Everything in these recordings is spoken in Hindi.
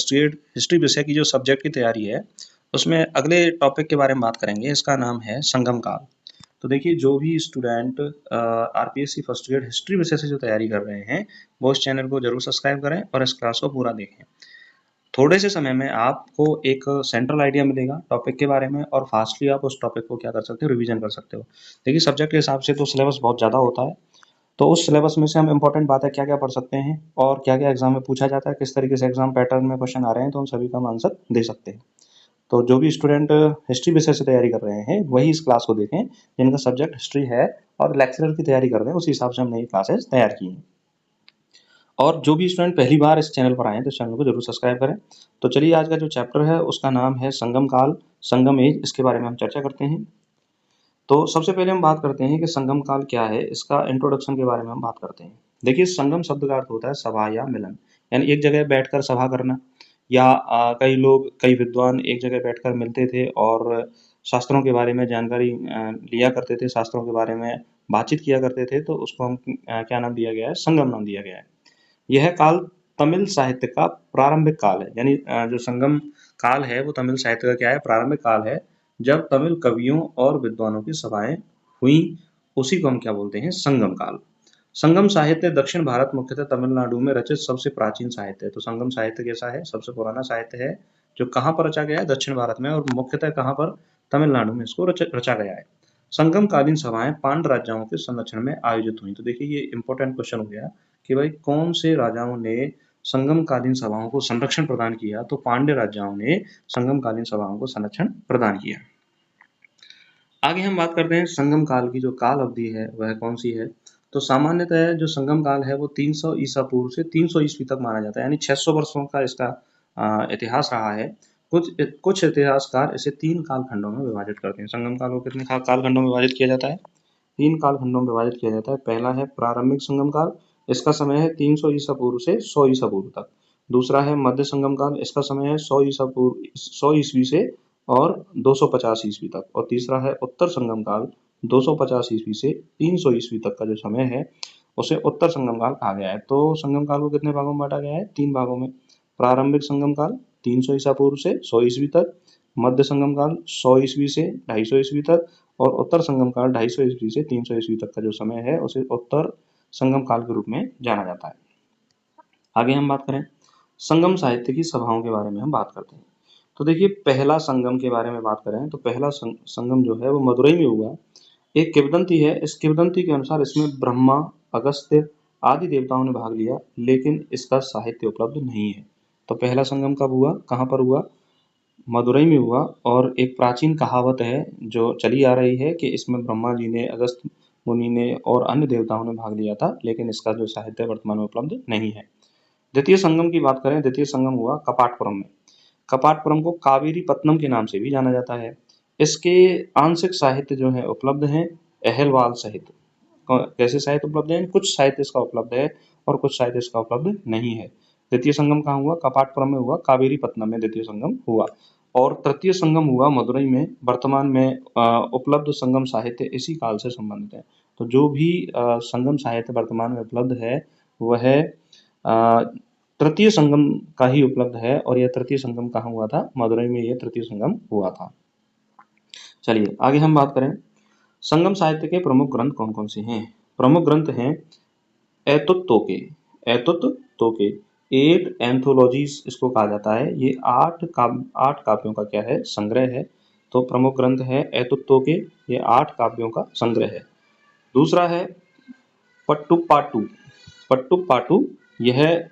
फर्स्ट ईयर हिस्ट्री विषय की जो सब्जेक्ट की तैयारी है उसमें अगले टॉपिक के बारे में बात करेंगे। इसका नाम है संगम काल। तो देखिए, जो भी student RPSC first year history विषय से जो तैयारी कर रहे हैं वो इस चैनल को जरूर सब्सक्राइब करें और इस क्लास को पूरा देखें। थोड़े से समय में आपको एक सेंट्रल आइडिया मिलेगा टॉपिक के बारे में और फास्टली आप उस टॉपिक को क्या कर सकते हो, रिवीजन कर सकते हो। देखिए, सब्जेक्ट के हिसाब से तो सिलेबस बहुत ज़्यादा होता है, तो उस सिलेबस में से हम इंपॉर्टेंट बातें क्या क्या पढ़ सकते हैं और क्या क्या एग्जाम में पूछा जाता है, किस तरीके से एग्जाम पैटर्न में क्वेश्चन आ रहे हैं, तो उन सभी का हम आंसर दे सकते हैं। तो जो भी स्टूडेंट हिस्ट्री विषय से तैयारी कर रहे हैं वही इस क्लास को देखें, जिनका सब्जेक्ट हिस्ट्री है और लेक्चरर की तैयारी कर रहे हैं, उसी हिसाब से हमने ये क्लासेस तैयार की हैं। और जो भी स्टूडेंट पहली बार इस चैनल पर आए हैं तो इस चैनल को जरूर सब्सक्राइब करें। तो चलिए, आज का जो चैप्टर है उसका नाम है संगम काल, संगम एज। इसके बारे में हम चर्चा करते हैं। तो सबसे पहले हम बात करते हैं कि संगम काल क्या है। इसका इंट्रोडक्शन के बारे में हम बात करते हैं। देखिए, संगम शब्द का अर्थ होता है सभा या मिलन, यानी एक जगह बैठकर सभा करना, या कई लोग, कई विद्वान एक जगह बैठकर मिलते थे और शास्त्रों के बारे में जानकारी लिया करते थे, शास्त्रों के बारे में बातचीत किया करते थे। तो उसको हम क्या नाम दिया गया है? संगम नाम दिया गया है। यह काल तमिल साहित्य का प्रारंभिक काल है, यानी जो संगम काल है वो तमिल साहित्य का क्या है? प्रारंभिक काल है, जब तमिल कवियों और विद्वानों की सभाएं हुई। उसी को हम क्या बोलते हैं? संगम काल। संगम साहित्य दक्षिण भारत, मुख्यतः तमिलनाडु में रचित सबसे प्राचीन साहित्य है। तो संगम साहित्य कैसा है? सबसे पुराना साहित्य है, जो कहाँ पर रचा गया है? दक्षिण भारत में, और मुख्यतः कहाँ पर? तमिलनाडु में इसको रचा गया है। संगम कालीन सभाएं पांड्य राजाओं के संरक्षण में आयोजित हुई। तो देखिए, ये इंपॉर्टेंट क्वेश्चन हो गया कि भाई कौन से राजाओं ने संगम कालीन सभाओं को संरक्षण प्रदान किया? तो पांड्य राजाओं ने संगम कालीन सभाओं को संरक्षण प्रदान किया। आगे हम बात करते हैं संगम काल की जो काल अवधि है वह कौन सी है। तो सामान्यतः जो संगम काल है वो 300 ईसा पूर्व से 300 ईस्वी तक माना जाता है, यानी 600 वर्षों का इसका इतिहास रहा है। कुछ इतिहासकार इसे 3 कालखंडों में विभाजित करते हैं। संगम काल को कितने कालखंडों में विभाजित किया जाता है? 3 कालखंडों में विभाजित किया जाता है। पहला है प्रारंभिक संगम काल, इसका समय है 300 ईसा पूर्व से 100 ईसा पूर्व तक। दूसरा है मध्य संगम काल, इसका समय है 100 ईस्वी से और 250 ईस्वी तक। और तीसरा है उत्तर संगम काल, 250 ईस्वी से 300 ईस्वी तक का जो समय है उसे उत्तर संगम काल कहा गया है। तो संगम काल को कितने भागों में बांटा गया है? 3 भागों में। प्रारंभिक संगम काल 300 ईसा पूर्व से 100 ईस्वी तक, मध्य संगम काल 100 ईस्वी से 250 ईस्वी तक, और उत्तर संगम काल 250 ईस्वी से 300 ईस्वी तक का जो समय है उसे उत्तर संगम काल के रूप में जाना जाता है। आगे हम बात करें संगम साहित्य की सभाओं के बारे में हम बात करते हैं। तो देखिए, पहला संगम के बारे में बात करें तो पहला संगम जो है वो मदुरई में हुआ। एक किंवदंती है, इस किंवदंती के अनुसार इसमें ब्रह्मा, अगस्त्य आदि देवताओं ने भाग लिया, लेकिन इसका साहित्य उपलब्ध नहीं है। तो पहला संगम कब हुआ, कहाँ पर हुआ? मदुरई में हुआ। और एक प्राचीन कहावत है जो चली आ रही है कि इसमें ब्रह्मा जी ने, अगस्त्य मुनि ने और अन्य देवताओं ने भाग लिया था, लेकिन इसका जो साहित्य वर्तमान में उपलब्ध नहीं है। द्वितीय संगम की बात करें, द्वितीय संगम हुआ कपाटपुरम में। कपाटपुरम को कावेरी पत्तनम के नाम से भी जाना जाता है। इसके आंशिक साहित्य जो है उपलब्ध हैं अहलवाल सहित। कैसे साहित्य उपलब्ध है? कुछ साहित्य इसका उपलब्ध है और कुछ साहित्य इसका उपलब्ध नहीं है। द्वितीय संगम कहाँ हुआ? कपाटपुरम में हुआ, कावेरी पत्तनम में द्वितीय संगम हुआ। और तृतीय संगम हुआ मदुरई में। वर्तमान में उपलब्ध संगम साहित्य इसी काल से संबंधित है। तो जो भी संगम साहित्य वर्तमान में उपलब्ध है वह तृतीय संगम का ही उपलब्ध है। और यह तृतीय संगम कहाँ हुआ था? मदुरई में यह तृतीय संगम हुआ था। चलिए आगे हम बात करें संगम साहित्य के प्रमुख ग्रंथ कौन कौन से हैं। प्रमुख ग्रंथ हैं एतुत तोके 8 एंथोलॉजीज इसको कहा जाता है। ये 8 काव्यों का क्या है? संग्रह है। तो प्रमुख ग्रंथ है एतुत तोके, ये 8 काव्यों का संग्रह है। दूसरा है पट्टुपाटु, यह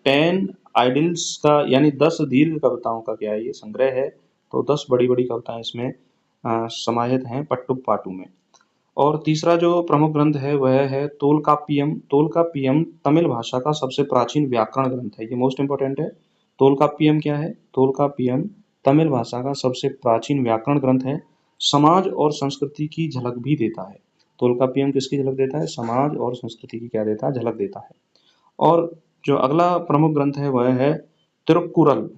10 आइडिल्स का, यानी 10 दीर्घ कविताओं का क्या है? ये संग्रह है। तो 10 बड़ी बड़ी कविताएं इसमें समाहित हैं पट्टुपाटु में। और तीसरा जो प्रमुख ग्रंथ है वह है तोलकाप्पियम। तोलकाप्पियम तमिल भाषा का सबसे प्राचीन व्याकरण ग्रंथ है। ये मोस्ट इंपोर्टेंट है। तोलकाप्पियम क्या है? तोलकाप्पियम तमिल भाषा का सबसे प्राचीन व्याकरण ग्रंथ है। समाज और संस्कृति की झलक भी देता है। तोलकाप्पियम किसकी झलक देता है? समाज और संस्कृति की क्या देता है? झलक देता है। और जो अगला प्रमुख ग्रंथ है वह है तिरुक्कुरल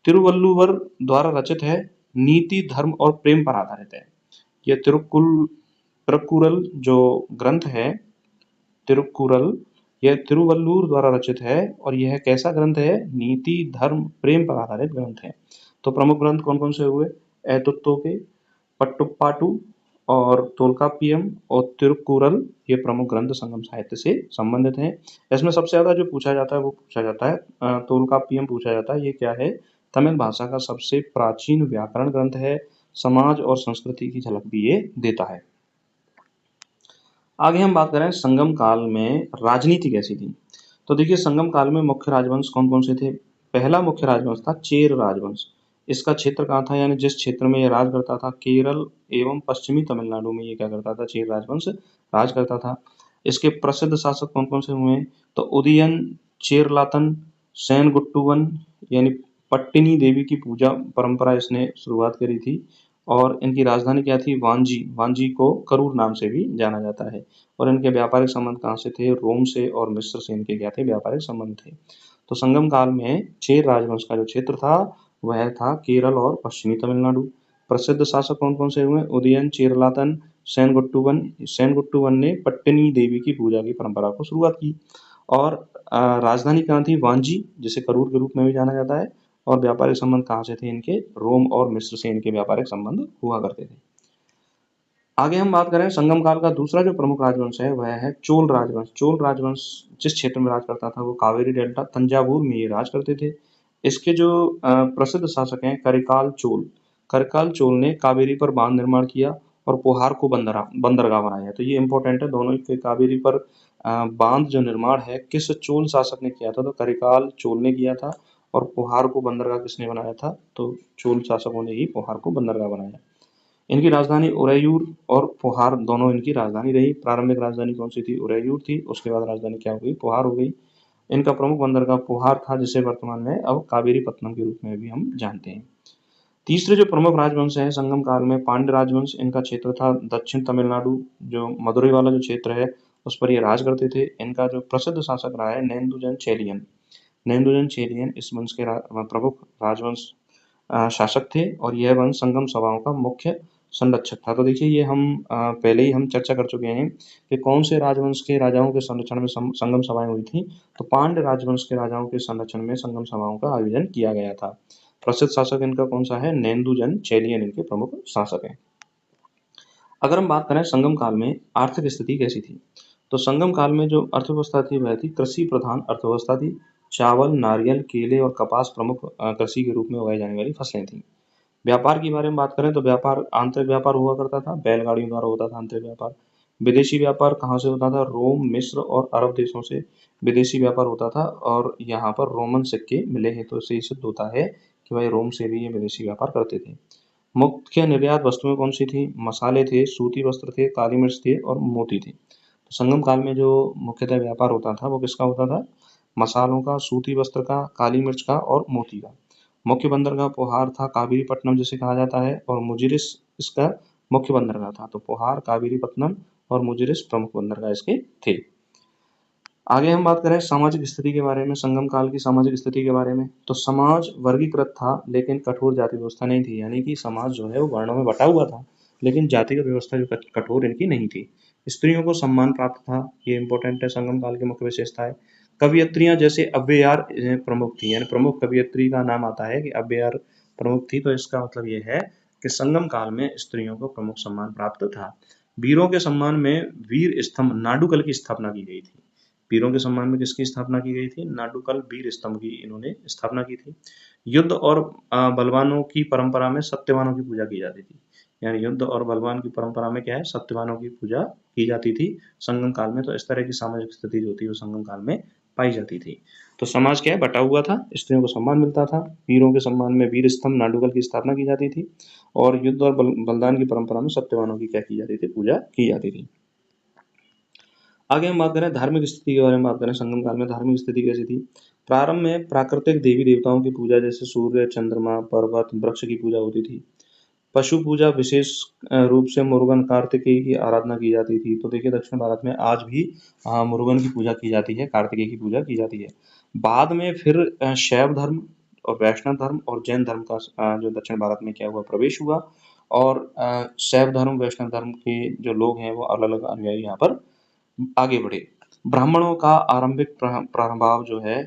तिरुवल्लुवर द्वारा रचित है। नीति, धर्म और प्रेम पर आधारित है। यह तिरुक्कुरल जो ग्रंथ है, तिरुक्कुरल, यह तिरुवल्लुवर द्वारा रचित है और यह कैसा ग्रंथ है? नीति, धर्म, प्रेम पर आधारित ग्रंथ है। तो प्रमुख ग्रंथ कौन-कौन से हुए? ऐतुत्तोके, पट्टुपाटु और तोल्काप्पियम और तिरुक्कुरल, ये प्रमुख ग्रंथ संगम साहित्य से संबंधित हैं। इसमें सबसे ज़्यादा जो पूछा जाता है वो पूछा जाता है तोल्काप्पियम पूछा जाता है। ये क्या है? तमिल भाषा का सबसे प्राचीन व्याकरण ग्रंथ है। समाज और संस्कृति की झलक भी ये देता है। आगे हम बात करें संगम काल में राजनीति कैसी थी। तो देखिए संगम काल में मुख्य राजवंश कौन-कौन से थे? पहला मुख्य राजवंश था चेर राजवंश। इसका क्षेत्र कहाँ था? यानी जिस क्षेत्र में ये राज करता था, केरल एवं पश्चिमी तमिलनाडु में ये क्या करता था? चेर राजवंश राज करता था। इसके प्रसिद्ध शासक कौन-कौन से हुए? तो उदयन, चेरलातन, सेनगुट्टुवन यानी पट्टिनी देवी की पूजा परंपरा इसने शुरुआत करी थी और इनकी राजधानी क्या थी? वांजी। वांजी को करूर नाम से भी जाना जाता है और इनके व्यापारिक संबंध कहाँ से थे? रोम से और मिस्र से इनके क्या थे? व्यापारिक संबंध थे। तो संगम काल में चेर राजवंश का जो क्षेत्र था वह था केरल और पश्चिमी तमिलनाडु। प्रसिद्ध शासक कौन-कौन से हुए? उदयन, चेरलातन, सेनगुट्टुवन। सेनगुट्टुवन ने पट्टिनी देवी की पूजा की परंपरा को शुरुआत की और राजधानी कहाँ थी? वांजी, जिसे करूर के रूप में भी जाना जाता है और व्यापारिक संबंध कहाँ से थे इनके? रोम और मिस्र से इनके व्यापारिक संबंध हुआ करते थे। आगे हम बात करें संगम काल का दूसरा जो प्रमुख राजवंश है वह है चोल राजवंश। चोल राजवंश जिस क्षेत्र में राज करता था वो कावेरी डेल्टा तंजावुर में ये राज करते थे। इसके जो प्रसिद्ध शासक हैं करिकाल चोल। करिकाल चोल ने कावेरी पर बांध निर्माण किया और पोहार को बंदरगाह बनाया। तो ये इंपॉर्टेंट है, दोनों के कावेरी पर बांध जो निर्माण है किस चोल शासक ने किया था? तो करिकाल चोल ने किया था और पोहार को बंदरगाह किसने बनाया था? तो चोल शासकों ने ही पोहार को बंदरगाह बनाया। इनकी राजधानी उरैयूर और पोहार दोनों इनकी राजधानी रही। प्रारंभिक राजधानी कौन सी थी? उरैयूर थी। उसके बाद राजधानी क्या हो गई? पोहार हो गई। इनका प्रमुख बंदरगाह पोहार था जिसे वर्तमान में अब कावेरीपत्तनम के रूप में भी हम जानते हैं। तीसरे जो प्रमुख राजवंश है संगम काल में पांड्य राजवंश। इनका क्षेत्र था दक्षिण तमिलनाडु, जो मदुरई वाला जो क्षेत्र है उस पर ये राज करते थे। इनका जो प्रसिद्ध शासक रहा है नेंदुजन चेलियन। नेंदुजन चेलियन इस वंश के प्रमुख राजवंश शासक थे और यह वंश संगम सभाओं का मुख्य संरक्षक था। तो देखिए ये हम पहले ही हम चर्चा कर चुके हैं कि कौन से राजवंश के राजाओं के संरक्षण में संगम सभाएं हुई थी। तो पांड्य राजवंश के राजाओं के संरक्षण में संगम सभाओं का आयोजन किया गया था। प्रसिद्ध शासक इनका कौन सा है? नेंदुजन चेलियन इनके प्रमुख शासक हैं। अगर हम बात करें संगम काल में आर्थिक स्थिति कैसी थी, तो संगम काल में जो अर्थव्यवस्था थी वह थी कृषि प्रधान अर्थव्यवस्था थी। चावल, नारियल, केले और कपास प्रमुख कृषि के रूप में उगाई जाने वाली फसलें थीं। व्यापार के बारे में बात करें तो व्यापार आंतरिक व्यापार हुआ करता था, बैलगाड़ियों द्वारा होता था आंतरिक व्यापार। विदेशी व्यापार कहाँ से होता था? रोम, मिस्र और अरब देशों से विदेशी व्यापार होता था और यहाँ पर रोमन सिक्के मिले हैं तो इससे सिद्ध होता है कि भाई रोम से भी ये विदेशी व्यापार करते थे। मुख्य निर्यात वस्तुएं कौन सी थी? मसाले थे, सूती वस्त्र थे, काली मिर्च थे और मोती थे। तो संगम काल में जो मुख्यतः व्यापार होता था वो किसका होता था? मसालों का, सूती वस्त्र का, काली मिर्च का और मोती का। मुख्य बंदरगाह पोहार था, कावेरीपट्टनम जिसे कहा जाता है और मुजिरिस इसका मुख्य बंदरगाह था। तो पोहार, कावेरीपट्टनम और मुजिरिस प्रमुख बंदरगाह इसके थे। आगे हम बात करें सामाजिक स्थिति के बारे में, संगम काल की सामाजिक स्थिति के बारे में। तो समाज वर्गीकृत था लेकिन कठोर जाति व्यवस्था नहीं थी, यानी कि समाज जो है वो वर्णों में बटा हुआ था लेकिन जातिगत व्यवस्था जो कठोर इनकी नहीं थी। स्त्रियों को सम्मान प्राप्त था, ये इंपॉर्टेंट है, संगम काल की मुख्य विशेषता है। कवियत्रियां जैसे अव्ययार प्रमुख थी, यानी प्रमुख कवियत्री का नाम आता है कि अव्ययार प्रमुख थी। तो इसका मतलब ये है कि संगम काल में स्त्रियों को प्रमुख सम्मान प्राप्त था। वीरों के सम्मान में वीर स्तंभ नाडुकल की स्थापना की गई थी। वीरों के सम्मान में किसकी स्थापना की गई थी? नाडुकल वीर स्तंभ की इन्होंने स्थापना की थी। युद्ध और बलवानों की परंपरा में सत्यवानों की पूजा की जाती थी। यानी युद्ध और बलवान की परंपरा में क्या है? सत्यवानों की पूजा की जाती थी संगम काल में। तो इस तरह की सामाजिक स्थिति जो थी वो संगम काल में पाई जाती थी। तो समाज क्या है? बटा हुआ था, स्त्रियों को सम्मान मिलता था, वीरों के सम्मान में वीर स्तंभ नाडुकल की स्थापना की जाती थी और युद्ध और बलिदान की परंपरा में सत्यवानों की क्या की जाती थी? पूजा की जाती थी। आगे हम बात करें धार्मिक स्थिति के बारे में बात करें, संगम काल में धार्मिक स्थिति कैसी थी? प्रारंभ में प्राकृतिक देवी देवताओं की पूजा जैसे सूर्य, चंद्रमा, पर्वत, वृक्ष की पूजा होती थी। पशु पूजा विशेष रूप से मुरुगन कार्तिकेय की आराधना की जाती थी। तो देखिए दक्षिण भारत में आज भी मुरुगन की पूजा की जाती है, कार्तिकेय की पूजा की जाती है। बाद में फिर शैव धर्म और वैष्णव धर्म और जैन धर्म का जो दक्षिण भारत में क्या हुआ? प्रवेश हुआ और शैव धर्म, वैष्णव धर्म के जो लोग हैं वो अलग अलग अनुयायी यहाँ पर आगे बढ़े। ब्राह्मणों का आरंभिक प्रभाव जो है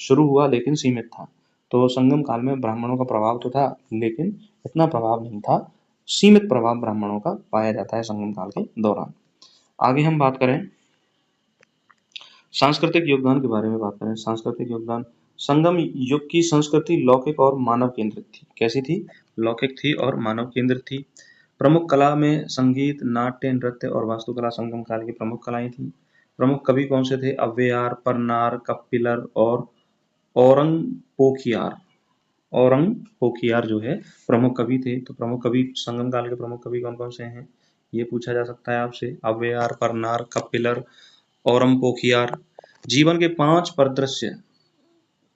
शुरू हुआ लेकिन सीमित था। तो संगम काल में ब्राह्मणों का प्रभाव तो था लेकिन इतना प्रभाव नहीं था, सीमित प्रभाव ब्राह्मणों का पाया जाता है संगम काल के दौरान। आगे हम बात करें सांस्कृतिक योगदान के बारे में बात करें। सांस्कृतिक योगदान, संगम युग की संस्कृति लौकिक और मानव केंद्रित थी। कैसी थी? लौकिक थी और मानव केंद्रित थी। प्रमुख कला में संगीत, नाट्य, नृत्य और वास्तुकला संगम काल की प्रमुख कलाएं थी। प्रमुख कवि कौन से थे? अव्वयार, परनार, कपिलर और औरंगपोखियार। औरंगपोखियार जो है प्रमुख कवि थे। तो प्रमुख कवि संगम काल के प्रमुख कवि कौन कौन से हैं, ये पूछा जा सकता है आपसे। अव्वयार, परनार, कपिलर, औरंगपोखियार। जीवन के 5 परिदृश्य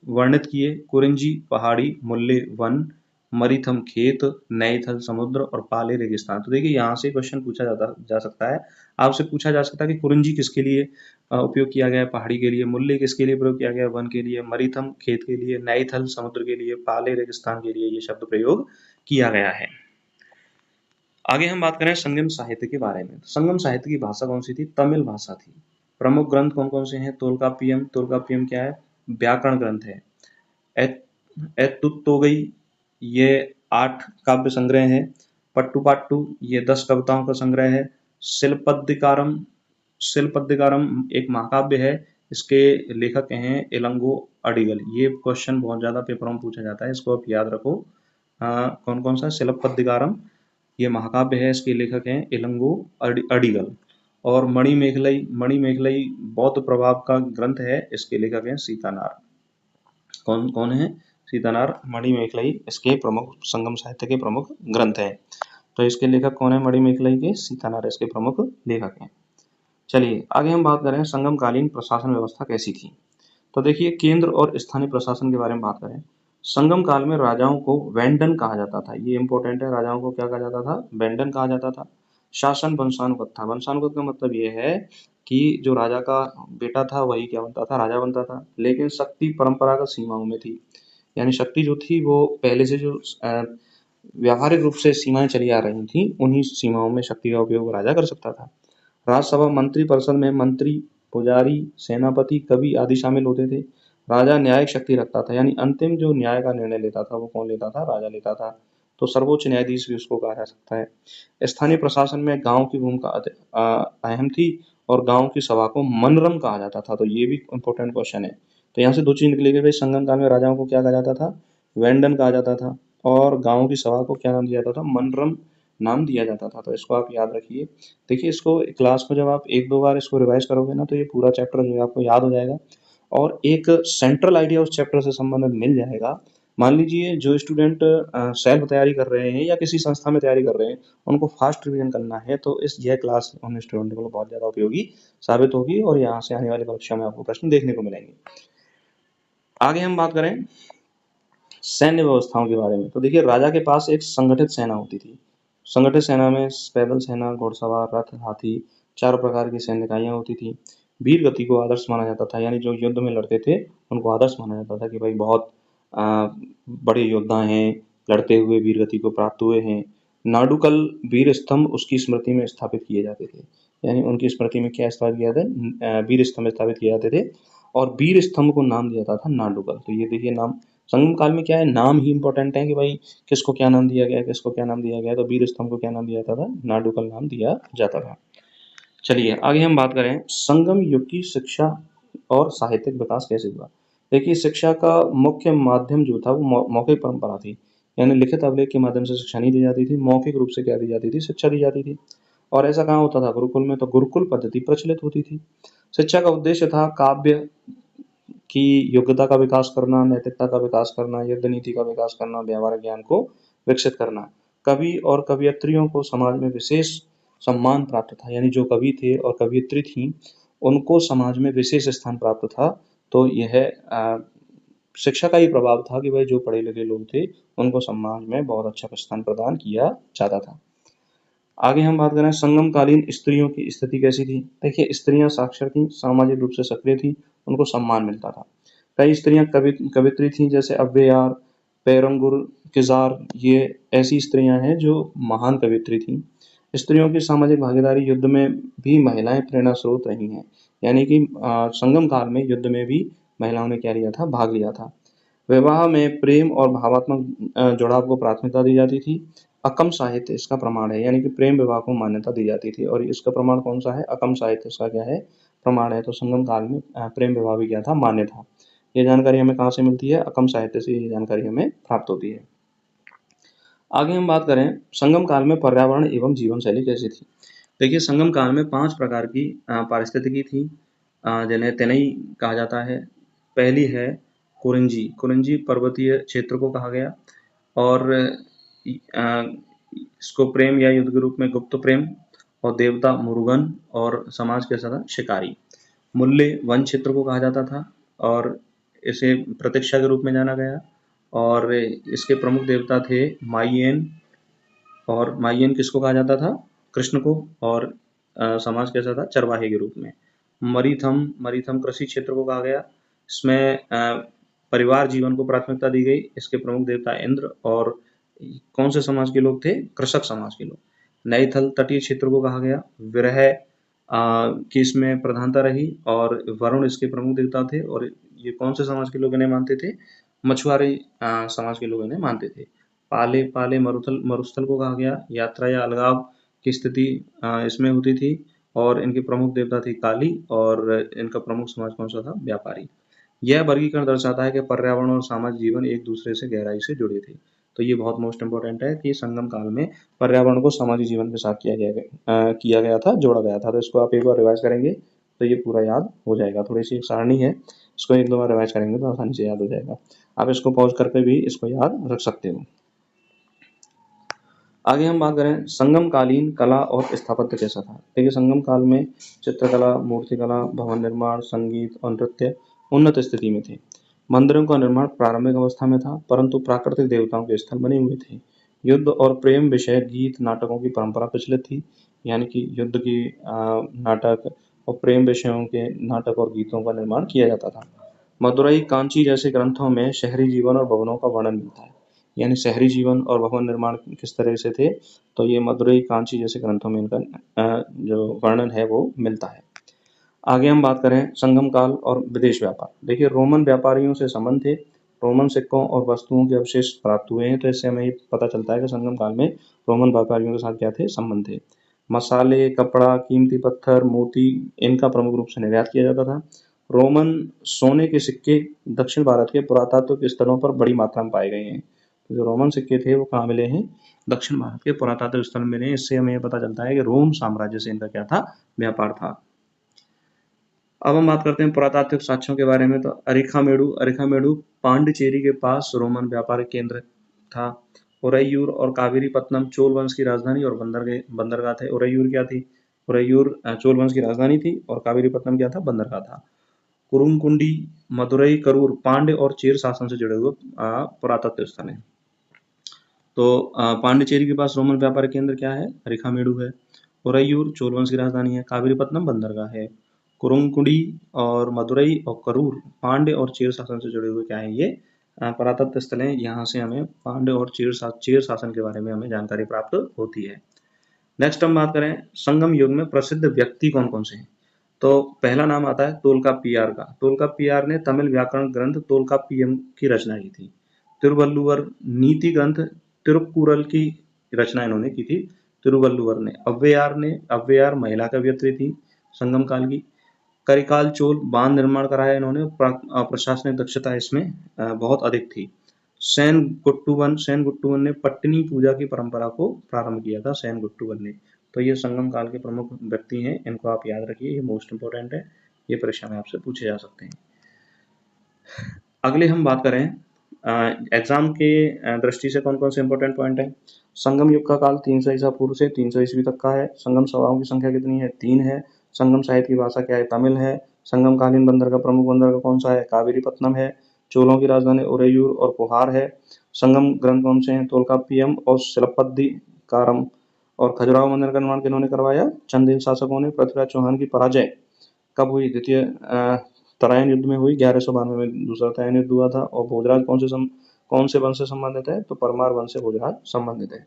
वर्णित किए। कुरिंजी पहाड़ी, मुल्ले वन, मरीथम खेत, नैथल समुद्र और पाले रेगिस्तान। तो देखिए यहाँ से क्वेश्चन पूछा जा सकता है, आपसे पूछा जा सकता है कि कुरिंजी किसके लिए उपयोग किया गया है? पहाड़ी के लिए। मुल्ले किसके लिए प्रयोग किया गया है? वन के लिए। मरीथम खेत के लिए। नैथल समुद्र के लिए। पाले रेगिस्तान के लिए ये शब्द प्रयोग किया गया है। आगे हम बात करें संगम साहित्य के बारे में। संगम साहित्य की भाषा कौन सी थी? तमिल भाषा थी। प्रमुख ग्रंथ कौन कौन से हैं? तोल्काप्पियम। तोल्काप्पियम क्या है? व्याकरण ग्रंथ है। एतुत्तोगई ये 8 काव्य संग्रह है। पट्टुपाट्टु ये 10 कविताओं का संग्रह है। शिल्पद्दिकारम एक महाकाव्य है, इसके लेखक हैं इलंगो अडिगल। ये क्वेश्चन बहुत ज्यादा पेपरों में पूछा जाता है, इसको आप याद रखो। कौन कौन सा? शिल्पद्दिकारम ये महाकाव्य है, इसके लेखक हैं इलंगो अडिगल। और मणिमेखलई बौद्ध प्रभाव का ग्रंथ है, इसके लेखक हैं सीतानार। कौन कौन है? सीतानार, मणिमेखलई इसके प्रमुख संगम साहित्य के प्रमुख ग्रंथ हैं। तो इसके लेखक कौन है? मणिमेखलई के सीतानार इसके प्रमुख लेखक हैं। चलिए आगे हम बात करें संगमकालीन प्रशासन व्यवस्था कैसी थी। तो देखिए केंद्र और स्थानीय प्रशासन के बारे में बात करें। संगम काल में राजाओं को वेंडन कहा जाता था। ये इंपॉर्टेंट है, राजाओं को क्या कहा जाता था? वेंडन कहा जाता था। शासन वंशानुगत था। वंशानुगत का मतलब ये है कि जो राजा का बेटा था वही क्या बनता था? राजा बनता था। लेकिन शक्ति परंपरागत सीमाओं में थी, यानी शक्ति जो थी वो पहले से जो व्यावहारिक रूप से सीमाएं चली आ रही थी, उन्हीं सीमाओं में शक्ति का उपयोग राजा कर सकता था। राज्यसभा मंत्री परिषद में मंत्री, पुजारी, सेनापति, कवि आदि शामिल होते थे। राजा न्यायिक शक्ति रखता था, यानी अंतिम जो न्याय का निर्णय लेता था वो कौन लेता था? राजा लेता था। तो सर्वोच्च न्यायाधीश भी उसको कहा जा सकता है। स्थानीय प्रशासन में गांव की भूमिका अहम थी और गांव की सभा को मनरम कहा जाता था। तो ये भी इंपॉर्टेंट क्वेश्चन है। तो यहाँ से 2 चीज निकलेगी भाई, संगम काल में राजाओं को क्या कहा जाता था? वेंडन कहा जाता था। और गांव की सभा को क्या नाम दिया जाता था? मनरम नाम दिया जाता था। तो इसको आप याद रखिए। देखिए इसको क्लास में जब आप 1-2 बार इसको रिवाइज करोगे ना, तो ये पूरा चैप्टर जो है आपको याद हो जाएगा और एक सेंट्रल आइडिया उस चैप्टर से संबंधित मिल जाएगा। मान लीजिए जो स्टूडेंट सेल्फ तैयारी कर रहे हैं या किसी संस्था में तैयारी कर रहे हैं, उनको फास्ट रिवीजन करना है, तो यह क्लास उन स्टूडेंट को बहुत ज़्यादा उपयोगी साबित होगी और यहाँ से आने वाली परीक्षा में आपको प्रश्न देखने को मिलेंगे। आगे हम बात करें सैन्य व्यवस्थाओं के बारे में। तो देखिए राजा के पास एक संगठित सेना होती थी। संगठित सेना में पैदल सेना, घुड़सवार, रथ, हाथी, 4 प्रकार की सैन्य इकाइयां होती थी। वीर गति को आदर्श माना जाता था, यानी जो युद्ध में लड़ते थे उनको आदर्श माना जाता था कि भाई बहुत बड़े योद्धा हैं, लड़ते हुए वीर गति को प्राप्त हुए हैं। नाडुकल वीर स्तंभ उसकी स्मृति में स्थापित किए जाते थे, यानी उनकी स्मृति में क्या स्थापित किया था? वीर स्तंभ स्थापित किए जाते थे और वीर स्तंभ को नाम दिया जाता था नाडुकल। तो ये देखिए नाम संगम काल में क्या है, नाम ही इंपॉर्टेंट है कि भाई किसको क्या नाम दिया गया, किसको क्या नाम दिया गया। तो वीर स्तंभ को क्या नाम दिया जाता था? नाडुकल नाम दिया जाता था। चलिए आगे हम बात करें संगम युग की शिक्षा और साहित्यिक विकास कैसे हुआ। देखिए शिक्षा का मुख्य माध्यम जो था वो मौखिक परंपरा थी, यानी लिखित अभिलेख के माध्यम से शिक्षा नहीं दी जाती थी, मौखिक रूप से क्या दी जाती थी? शिक्षा दी जाती थी। और ऐसा कहाँ होता था? गुरुकुल में। तो गुरुकुल पद्धति प्रचलित होती थी। शिक्षा का उद्देश्य था काव्य की योग्यता का विकास करना, नैतिकता का विकास करना, युद्ध नीति का विकास करना, व्यवहारिक ज्ञान को विकसित करना। कवि और कवियत्रियों को समाज में विशेष सम्मान प्राप्त था, यानी जो कवि थे और कवियत्री थी उनको समाज में विशेष स्थान प्राप्त था। तो यह शिक्षा का ही प्रभाव था कि भाई जो पढ़े लिखे लोग थे उनको समाज में बहुत अच्छा स्थान प्रदान किया जाता था। आगे हम बात करें संगमकालीन स्त्रियों की स्थिति कैसी थी। देखिए स्त्रियां साक्षर थीं, सामाजिक रूप से सक्रिय थीं, उनको सम्मान मिलता था। कई स्त्रियां कवित्री थीं, जैसे अव्वयार, पेरंगुर, किजार। ये ऐसी स्त्रियां हैं जो महान कवित्री थीं। स्त्रियों की सामाजिक भागीदारी, युद्ध में भी महिलाएं प्रेरणा स्रोत रही हैं, यानी कि संगम काल में युद्ध में भी महिलाओं ने क्या लिया था, भाग लिया था। विवाह में प्रेम और भावात्मक जुड़ाव को प्राथमिकता दी जाती थी। अकम साहित्य इसका प्रमाण है, यानी कि प्रेम विवाह को मान्यता दी जाती थी, और इसका प्रमाण कौन सा है, अकम साहित्य इसका क्या है, प्रमाण है। तो संगम काल में प्रेम विवाह भी क्या था, मान्य था। ये जानकारी हमें कहाँ से मिलती है, अकम साहित्य से ये जानकारी हमें प्राप्त होती है। आगे हम बात करें संगम काल में पर्यावरण एवं जीवन शैली कैसी थी। देखिए संगम काल में 5 प्रकार की पारिस्थितिकी थी, जिन्हें तेनई कहा जाता है। पहली है कुरिंजी। कुरिंजी पर्वतीय क्षेत्र को कहा गया, और इसको प्रेम या युद्ध के रूप में गुप्त प्रेम, और देवता मुरुगन, और समाज के सदा शिकारी। मूल्य वन क्षेत्र को कहा जाता था, और इसे प्रतीक्षा के रूप में जाना गया, और इसके प्रमुख देवता थे माइयेन, और माइयेन किसको कहा जाता था, कृष्ण को, और समाज कैसा था, चरवाहे के रूप में। मरीथम, मरीथम कृषि क्षेत्र को कहा गया, इसमें परिवार जीवन को प्राथमिकता दी गई। इसके प्रमुख देवता इंद्र, और कौन से समाज के लोग थे, कृषक समाज के लोग। नैथल तटीय क्षेत्र को कहा गया, विरह की इसमें प्रधानता रही, और वरुण इसके प्रमुख देवता थे, और ये कौन से समाज के लोग इन्हें मानते थे, मछुआरे समाज के लोग इन्हें मानते थे। पाले, पाले मरुथल, मरुस्थल को कहा गया, यात्रा या अलगाव की स्थिति इसमें होती थी, और इनके प्रमुख देवता थी काली, और इनका प्रमुख समाज कौन सा था, व्यापारी। यह वर्गीकरण दर्शाता है कि पर्यावरण और सामाजिक जीवन एक दूसरे से गहराई से जुड़े थे। तो ये बहुत मोस्ट इंपॉर्टेंट है कि संगम काल में पर्यावरण को सामाजिक जीवन के साथ किया गया था, जोड़ा गया था। तो इसको आप एक बार रिवाइज करेंगे तो ये पूरा याद हो जाएगा। थोड़ी सी एक सारणी है, इसको एक दो बार रिवाइज करेंगे तो आसानी से याद हो जाएगा। आप इसको पॉज करके भी इसको याद रख सकते हो। आगे हम बात करें संगम कालीन कला और स्थापत्य कैसा था। देखिए संगम काल में चित्रकला, मूर्तिकला, भवन निर्माण, संगीत और नृत्य उन्नत स्थिति में थे। मंदिरों का निर्माण प्रारंभिक अवस्था में था, परंतु प्राकृतिक देवताओं के स्थल बने हुए थे। युद्ध और प्रेम विषय गीत नाटकों की परंपरा प्रचलित थी, यानी कि युद्ध की नाटक और प्रेम विषयों के नाटक और गीतों का निर्माण किया जाता था। मदुरई, कांची जैसे ग्रंथों में शहरी जीवन और भवनों का वर्णन मिलता है, यानी शहरी जीवन और भवन निर्माण किस तरह से थे, तो ये मदुरई, कांची जैसे ग्रंथों में इनका जो वर्णन है वो मिलता है। आगे हम बात करें संगम काल और विदेश व्यापार। देखिए रोमन व्यापारियों से संबंध थे, रोमन सिक्कों और वस्तुओं के अवशेष प्राप्त हुए हैं, तो इससे हमें ये पता चलता है कि संगम काल में रोमन व्यापारियों के साथ क्या थे, संबंध थे। मसाले, कपड़ा, कीमती पत्थर, मोती, इनका प्रमुख रूप से निर्यात किया जाता था। रोमन सोने के सिक्के दक्षिण भारत के पुरातात्विक स्थलों पर बड़ी मात्रा में पाए गए हैं। तो जो रोमन सिक्के थे वो कहाँ मिले हैं, दक्षिण भारत के पुरातात्विक स्थल में मिले हैं। इससे हमें ये पता चलता है कि रोम साम्राज्य से इनका क्या था, व्यापार था। अब हम बात करते हैं पुरातात्विक साक्ष्यों के बारे में। तो अरिखामेडु, अरिखामेडु पांडिचेरी के पास रोमन व्यापारिक केंद्र था। उरैयूर और कावेरीपत्तनम चोल वंश की राजधानी और बंदरगाह थे। उरैयूर क्या थी, उरैयूर चोल वंश की राजधानी थी, और कावेरीपत्तनम क्या था, बंदरगाह था। कुरुमकुंडी, मदुरई, करूर पांड्य और चेर शासन से जुड़े हुए पुरातत्व स्थल हैं। तो पांडिचेरी के पास रोमन व्यापारिक केंद्र क्या है, अरिखामेडु है। उरैयूर चोल वंश की राजधानी है। कावेरीपत्तनम बंदरगाह है। कुरुंकुडी और मदुरई और करूर पांड्य और चेर शासन से जुड़े हुए क्या है, ये पुरातत्व स्थल हैं। यहाँ से हमें पांड्य और चेर शासन के बारे में हमें जानकारी प्राप्त होती है। नेक्स्ट हम बात करें संगम युग में प्रसिद्ध व्यक्ति कौन कौन से हैं। तो पहला नाम आता है तोल्काप्पियार का। तोल्काप्पियार ने तमिल व्याकरण ग्रंथ तोल्काप्पियम की रचना की थी। तिरुवल्लुवर नीति ग्रंथ तिरुक्कुरल की रचना इन्होंने की थी, तिरुवल्लुवर ने। अव्वैयार महिला कवयित्री थी संगम काल की। करिकाल चोल बांध निर्माण कराया इन्होंने, प्रशासनिक दक्षता इसमें बहुत अधिक थी। सेन गुट्टुवन ने पट्टिनी पूजा की परंपरा को प्रारंभ किया था, सेन गुट्टुवन ने। तो ये संगम काल के प्रमुख व्यक्ति हैं, इनको आप याद रखिए, ये मोस्ट इंपोर्टेंट है, ये परीक्षा में आपसे पूछे जा सकते हैं। अगले हम बात करें एग्जाम के दृष्टि से कौन कौन से इंपॉर्टेंट पॉइंट है। संगम युग का काल 300 ईसा पूर्व से 300 ईस्वी तक का है। संगम सभाओं की संख्या कितनी है, 3 है। संगम साहित्य की भाषा क्या है, तमिल है। संगम कालीन बंदर का प्रमुख बंदरगाह कौन सा है, कावेरीपत्तनम है। चोलों की राजधानी उरैयूर और पुहार है। संगम ग्रंथ कौन से हैं, तोल्काप्पियम और शिलप्पदिकारम। और खजुराहो मंदिर का निर्माण किन्होंने करवाया, चंदेल शासकों ने। पृथ्वीराज चौहान की पराजय कब हुई, द्वितीय तराइन युद्ध में हुई, 1192 में दूसरा तराइन युद्ध हुआ था। और भोजराज कौन से वंश से संबंधित है, तो परमार वंश से भोजराज संबंधित है।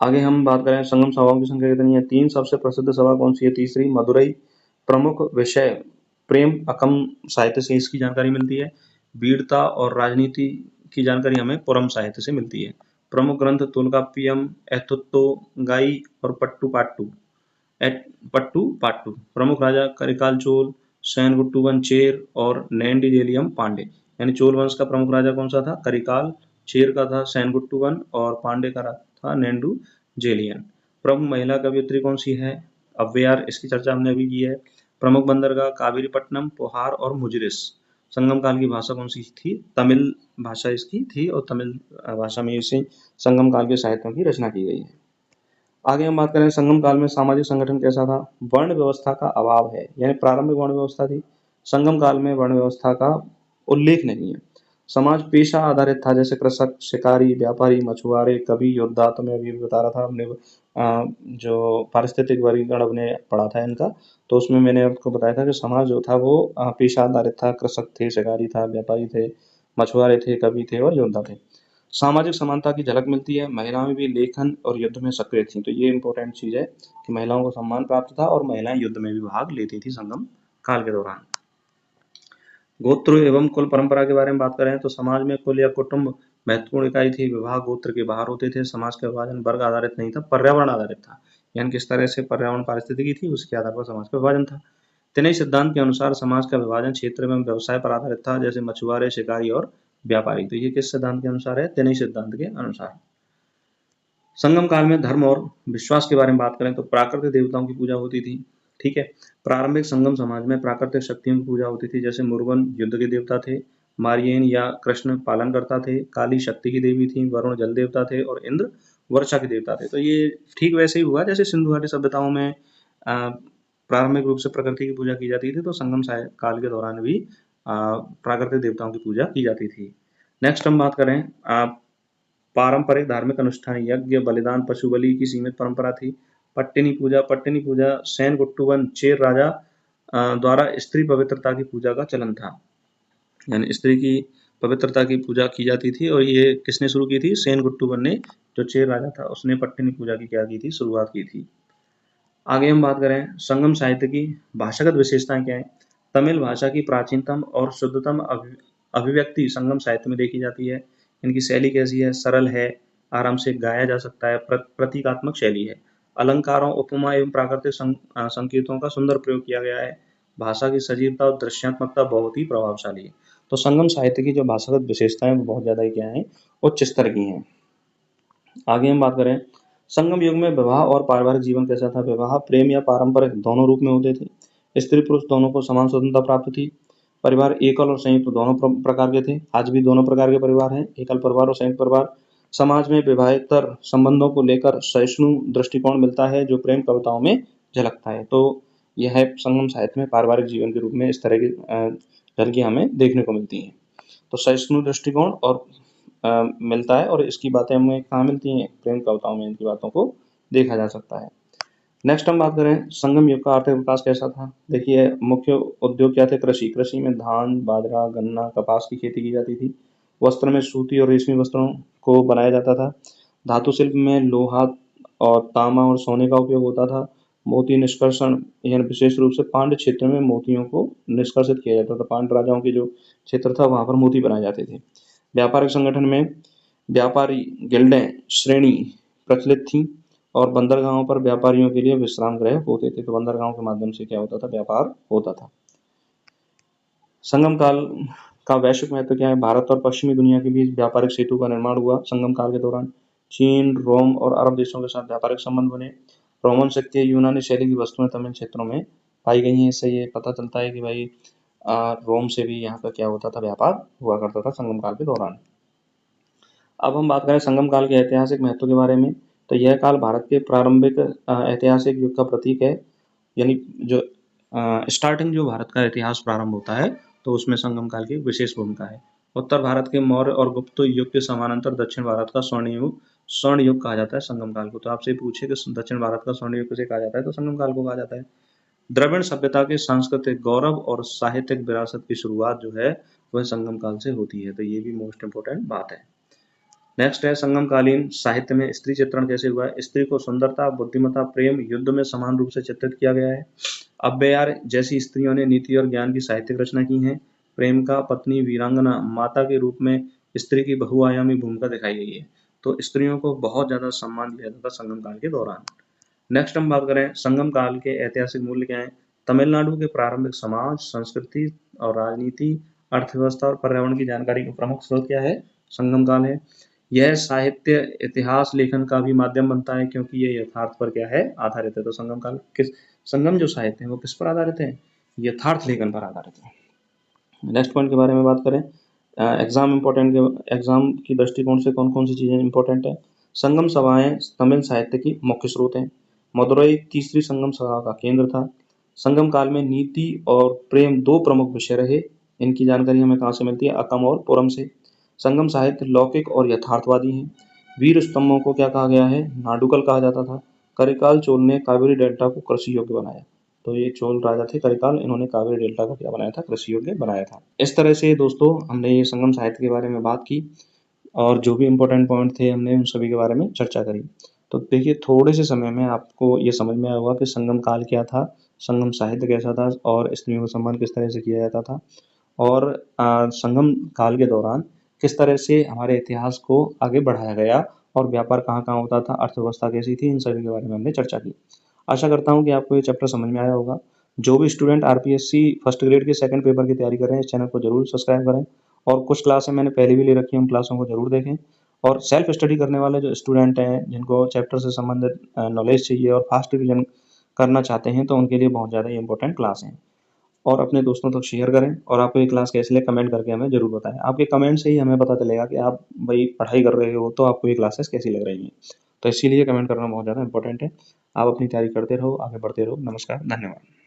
आगे हम बात करें संगम सभाओं की संख्या कितनी है, 3। सबसे प्रसिद्ध सभा कौन सी है, तीसरी, मदुरई प्रमुख विषय प्रेम अकम साहित्य से इसकी जानकारी मिलती है। वीरता और राजनीति की जानकारी हमें पुरम साहित्य से मिलती है। प्रमुख ग्रंथ तोलकाप्पियम, एथुत्तोगाई और पट्टू पाट्टू। प्रमुख राजा करिकाल चोल, सेनगुट्टुवन चेर और नैंडी पांडे। यानी चोल वंश का प्रमुख राजा कौन सा था? करिकाल, चेर का था सेनगुट्टुवन और पांडे का था नेंडू जेलियन। प्रमुख महिला कवियत्री कौन सी है? अव्वयार, इसकी चर्चा हमने अभी की है। प्रमुख बंदरगाह कावेरीपट्टनम, पोहार और मुजिरिस। संगम काल की भाषा कौन सी थी? तमिल भाषा इसकी थी और तमिल भाषा में इसे संगम काल के साहित्यों की रचना की गई है। आगे हम बात करें संगम काल में सामाजिक संगठन कैसा था? वर्ण व्यवस्था का अभाव है, यानी प्रारंभिक वर्ण व्यवस्था थी। संगम काल में वर्ण व्यवस्था का उल्लेख नहीं है। समाज पेशा आधारित था, जैसे कृषक, शिकारी, व्यापारी, मछुआरे, कवि, योद्धा। तो मैं अभी बता रहा था हमने जो पारिस्थितिक वर्गीकरण हमने पढ़ा था इनका, तो उसमें मैंने आपको बताया था कि समाज जो था वो पेशा आधारित था। कृषक थे, शिकारी था, व्यापारी थे, मछुआरे थे, कवि थे और योद्धा थे। सामाजिक समानता की झलक मिलती है। महिलाएं भी लेखन और युद्ध में सक्रिय थीं, तो ये इंपॉर्टेंट चीज है कि महिलाओं को सम्मान प्राप्त था और महिलाएं युद्ध में भी भाग लेती थी संगम काल के दौरान। गोत्र एवं कुल परंपरा के बारे में बात करें तो समाज में कुल या कुटुंब महत्वपूर्ण इकाई थी। विवाह गोत्र के बाहर होते थे। समाज का विभाजन वर्ग आधारित नहीं था, पर्यावरण आधारित था। यानी किस तरह से पर्यावरण पारिस्थितिकी थी उसके आधार पर समाज का विभाजन था। तेनई सिद्धांत के अनुसार समाज का विभाजन क्षेत्र एवं व्यवसाय पर आधारित था, जैसे मछुआरे, शिकारी और व्यापारी। तो ये किस सिद्धांत के अनुसार है? तेनई सिद्धांत के अनुसार। संगम काल में धर्म और विश्वास के बारे में बात करें तो प्राकृतिक देवताओं की पूजा होती थी। ठीक है, प्रारंभिक संगम समाज में प्राकृतिक शक्तियों की पूजा होती थी, जैसे मुरुगन युद्ध के देवता थे, मारियन या कृष्ण पालन करता थे, काली शक्ति की देवी थी, वरुण जल देवता थे और इंद्र वर्षा के देवता थे। तो ये ठीक वैसे ही हुआ जैसे सिंधु घाटी सभ्यताओं में प्रारंभिक रूप से प्रकृति की पूजा की जाती थी, तो संगम काल के दौरान भी प्राकृतिक देवताओं की पूजा की जाती थी। नेक्स्ट हम बात करें पारंपरिक धार्मिक अनुष्ठान, यज्ञ, बलिदान, पशु बलि की सीमित परंपरा थी। पट्टिनी पूजा सेनगुट्टुवन चेर राजा द्वारा स्त्री पवित्रता की पूजा का चलन था। यानी स्त्री की पवित्रता की पूजा की जाती थी और ये किसने शुरू की थी? सेनगुट्टुवन ने, जो चेर राजा था उसने पट्टिनी पूजा की क्या की थी? शुरुआत की थी। आगे हम बात करें संगम साहित्य की भाषागत विशेषताएं क्या है? तमिल भाषा की प्राचीनतम और शुद्धतम अभिव्यक्ति संगम साहित्य में देखी जाती है। इनकी शैली कैसी है? सरल है, आराम से गाया जा सकता है, प्रतीकात्मक शैली है। अलंकारों, उपमा एवं प्राकृतिक संकेतों का सुंदर प्रयोग किया गया है। भाषा की सजीवता और दृश्यात्मकता बहुत ही प्रभावशाली है। तो संगम साहित्य की जो भाषागत विशेषताएं वो बहुत ज्यादा क्या है? उच्च स्तर की हैं। आगे हम बात करें संगम युग में विवाह और पारिवारिक जीवन कैसा था? विवाह प्रेम या पारंपरिक दोनों रूप में होते थे। स्त्री पुरुष दोनों को समान स्वतंत्रता प्राप्त थी। परिवार एकल और संयुक्त दोनों प्रकार के थे। आज भी दोनों प्रकार के परिवार हैं, एकल परिवार और संयुक्त परिवार। समाज में विवाहेतर संबंधों को लेकर सहिष्णु दृष्टिकोण मिलता है, जो प्रेम कविताओं में झलकता है। तो यह है संगम साहित्य में पारिवारिक जीवन के रूप में इस तरह की झलकियां हमें देखने को मिलती हैं। तो सहिष्णु दृष्टिकोण और मिलता है और इसकी बातें हमें कहाँ मिलती हैं? प्रेम कविताओं में इनकी बातों को देखा जा सकता है। नेक्स्ट हम बात करें संगम युग का आर्थिक विकास कैसा था? देखिए मुख्य उद्योग क्या थे? कृषि में धान, बाजरा, गन्ना, कपास की खेती की जाती थी। वस्त्र में सूती और रेशमी वस्त्रों को बनाया जाता था। धातु शिल्प में लोहा और तांबा और सोने का उपयोग होता था। मोती निष्कर्षण, यानी विशेष रूप से पांड्य क्षेत्र में मोतियों को निष्कर्षित किया जाता था। पांड्य राजाओं के जो क्षेत्र था वहां पर मोती बनाए जाते थे। व्यापारिक संगठन में व्यापारी गिल्डें श्रेणी प्रचलित थीं और बंदरगाहों पर व्यापारियों के लिए विश्राम गृह होते थे। तो बंदरगाहों के माध्यम से क्या होता था? व्यापार होता था। संगम काल का वैश्विक महत्व क्या है? भारत और पश्चिमी दुनिया के बीच व्यापारिक सेतु का निर्माण हुआ संगम काल के दौरान। चीन, रोम और अरब देशों के साथ व्यापारिक संबंध बने। रोमन शक्ति, यूनानी शैली की वस्तुएं तमिल क्षेत्रों में पाई गई हैं। इससे ये पता चलता है कि भाई रोम से भी यहाँ पर क्या होता था? व्यापार हुआ करता था संगम काल के दौरान। अब हम बात करें संगम काल के ऐतिहासिक महत्व के बारे में, तो यह काल भारत के प्रारंभिक ऐतिहासिक युग का प्रतीक है। यानी जो स्टार्टिंग जो भारत का इतिहास प्रारंभ होता है तो उसमें संगम काल की विशेष भूमिका है। उत्तर भारत के मौर्य और गुप्त युग के समानांतर दक्षिण भारत का स्वर्ण युग कहा जाता है संगम काल को। तो आपसे पूछे कि दक्षिण भारत का स्वर्ण युग किसे कहा जाता है, तो संगम काल को कहा जाता है। द्रविड़ सभ्यता के सांस्कृतिक गौरव और साहित्यिक विरासत की शुरुआत जो है वह संगम काल से होती है। तो ये भी मोस्ट इंपोर्टेंट बात है। नेक्स्ट है संगमकालीन साहित्य में स्त्री चित्रण कैसे हुआ है। स्त्री को सुंदरता, बुद्धिमत्ता, प्रेम, युद्ध में समान रूप से चित्रित किया गया है। अव्ययार जैसी स्त्रियों ने नीति और ज्ञान की साहित्यिक रचना की है। प्रेम का पत्नी, वीरांगना, माता के रूप में स्त्री की बहुआयामी भूमिका दिखाई गई है। तो स्त्रियों को बहुत ज्यादा सम्मान दिया जाता था संगम काल के दौरान। नेक्स्ट हम बात करें संगम काल के ऐतिहासिक मूल्य क्या है। तमिलनाडु के प्रारंभिक समाज, संस्कृति और राजनीति, अर्थव्यवस्था और पर्यावरण की जानकारी का प्रमुख स्रोत क्या है, संगम काल है। यह साहित्य, इतिहास लेखन का भी माध्यम बनता है क्योंकि ये यथार्थ पर क्या है, आधारित है। तो संगम काल किस, संगम जो साहित्य है वो किस पर आधारित है, यथार्थ लेखन पर आधारित है। नेक्स्ट पॉइंट के बारे में बात करें, एग्जाम की दृष्टिकोण से कौन कौन सी चीजें इंपॉर्टेंट है। संगम सभाएं तमिल साहित्य की मुख्य स्रोत हैं। मदुरई तीसरी संगम सभा का केंद्र था। संगम काल में नीति और प्रेम दो प्रमुख विषय रहे। इनकी जानकारी हमें कहाँ से मिलती है, अकम और पुरम से। संगम साहित्य लौकिक और यथार्थवादी है। वीर स्तंभों को क्या कहा गया है, नाडुकल कहा जाता था। करिकाल चोल ने कावेरी डेल्टा को कृषि योग्य बनाया। तो ये चोल राजा थे करिकाल, इन्होंने कावेरी डेल्टा को क्या बनाया था, कृषि योग्य बनाया था। इस तरह से दोस्तों हमने ये संगम साहित्य के बारे में बात की और जो भी इम्पोर्टेंट पॉइंट थे हमने उन सभी के बारे में चर्चा करी। तो देखिए थोड़े से समय में आपको ये समझ में आया होगा कि संगम काल क्या था, संगम साहित्य कैसा था और स्त्रियों का सम्मान किस तरह से किया जाता था और संगम काल के दौरान किस तरह से हमारे इतिहास को आगे बढ़ाया गया और व्यापार कहाँ कहाँ होता था, अर्थव्यवस्था कैसी थी, इन सभी के बारे में हमने चर्चा की। आशा करता हूँ कि आपको ये चैप्टर समझ में आया होगा। जो भी स्टूडेंट आरपीएससी फर्स्ट ग्रेड के सेकंड पेपर की तैयारी कर रहे हैं, इस चैनल को जरूर सब्सक्राइब करें और कुछ क्लासें मैंने पहले भी ले रखी हैं, उन क्लासों को जरूर देखें। और सेल्फ स्टडी करने वाले जो स्टूडेंट हैं जिनको चैप्टर से संबंधित नॉलेज चाहिए और फास्ट रिविजन करना चाहते हैं तो उनके लिए बहुत ज़्यादा इंपॉर्टेंट क्लास हैं। और अपने दोस्तों तक शेयर करें और आपको ये क्लास कैसी लगी कमेंट करके हमें ज़रूर बताएं। आपके कमेंट से ही हमें पता चलेगा कि आप भाई पढ़ाई कर रहे हो तो आपको ये क्लासेस कैसी लग रही हैं। तो इसीलिए कमेंट करना बहुत ज़्यादा इंपॉर्टेंट है। आप अपनी तैयारी करते रहो, आगे बढ़ते रहो। नमस्कार, धन्यवाद।